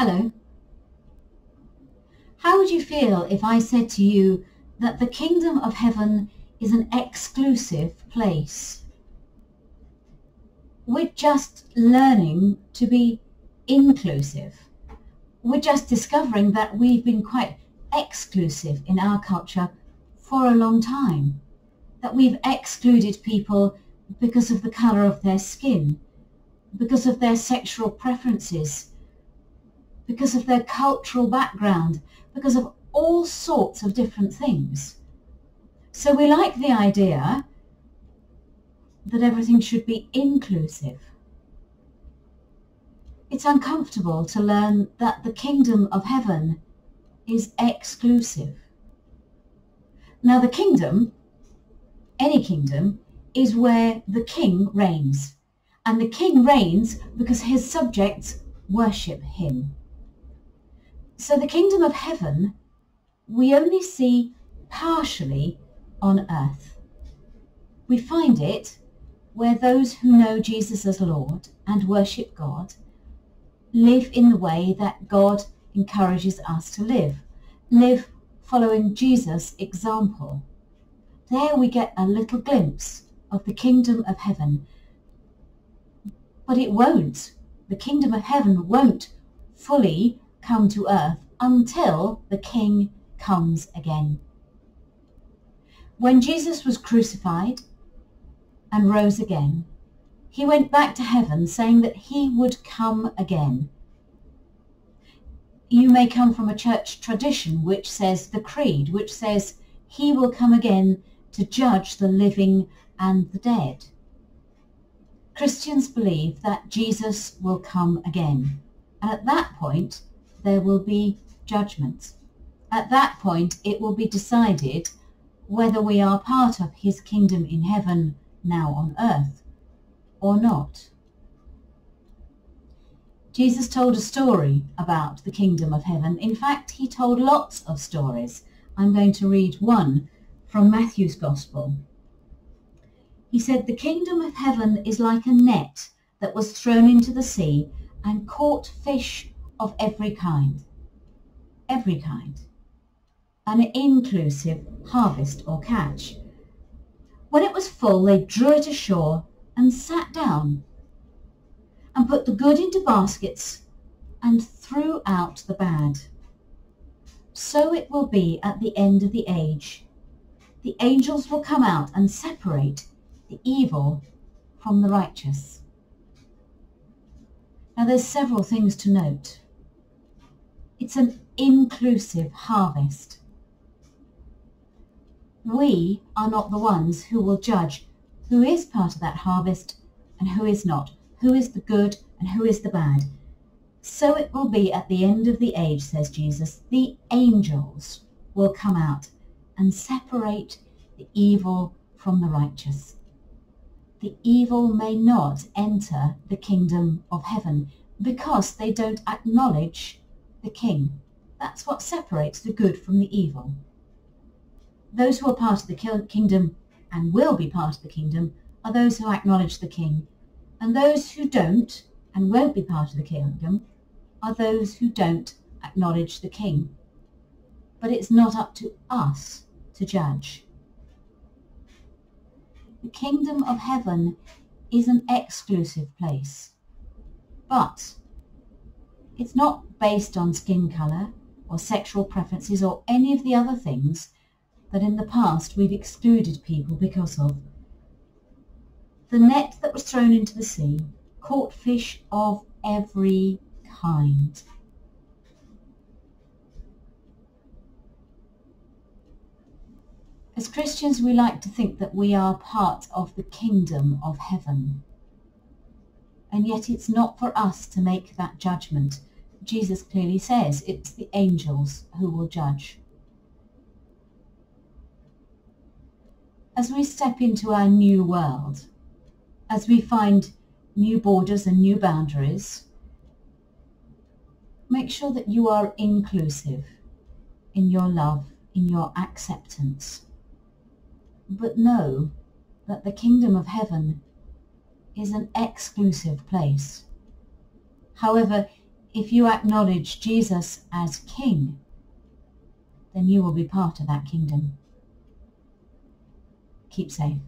Hello. How would you feel if I said to you that the kingdom of heaven is an exclusive place? We're just learning to be inclusive. We're just discovering that we've been quite exclusive in our culture for a long time. That we've excluded people because of the colour of their skin, because of their sexual preferences, because of their cultural background, because of all sorts of different things. So we like the idea that everything should be inclusive. It's uncomfortable to learn that the kingdom of heaven is exclusive. Now the kingdom, any kingdom, is where the king reigns. And the king reigns because his subjects worship him. So the kingdom of heaven we only see partially on earth. We find it where those who know Jesus as Lord and worship God live in the way that God encourages us to live following Jesus' example. There we get a little glimpse of the kingdom of heaven. But the kingdom of heaven won't fully come to earth until the King comes again. When Jesus was crucified and rose again, he went back to heaven saying that he would come again. You may come from a church tradition which says, the creed, which says he will come again to judge the living and the dead. Christians believe that Jesus will come again, and at that point there will be judgment. At that point it will be decided whether we are part of his kingdom in heaven now on earth or not. Jesus told a story about the kingdom of heaven. In fact, he told lots of stories. I'm going to read one from Matthew's Gospel. He said, "The kingdom of heaven is like a net that was thrown into the sea and caught fish of every kind, an inclusive harvest or catch. When it was full, they drew it ashore and sat down and put the good into baskets and threw out the bad. So it will be at the end of the age. The angels will come out and separate the evil from the righteous." Now there's several things to note. It's an inclusive harvest. We are not the ones who will judge who is part of that harvest and who is not, who is the good and who is the bad. So it will be at the end of the age, says Jesus. The angels will come out and separate the evil from the righteous. The evil may not enter the kingdom of heaven because they don't acknowledge the king. That's what separates the good from the evil. Those who are part of the kingdom and will be part of the kingdom are those who acknowledge the king. And those who don't and won't be part of the kingdom are those who don't acknowledge the king. But it's not up to us to judge. The kingdom of heaven is an exclusive place, but it's not based on skin colour or sexual preferences or any of the other things that in the past we've excluded people because of. The net that was thrown into the sea caught fish of every kind. As Christians, we like to think that we are part of the kingdom of heaven. And yet it's not for us to make that judgment. Jesus clearly says it's the angels who will judge. As we step into our new world, as we find new borders and new boundaries, make sure that you are inclusive in your love, in your acceptance. But know that the kingdom of heaven is an exclusive place. However, if you acknowledge Jesus as King, then you will be part of that kingdom. Keep safe.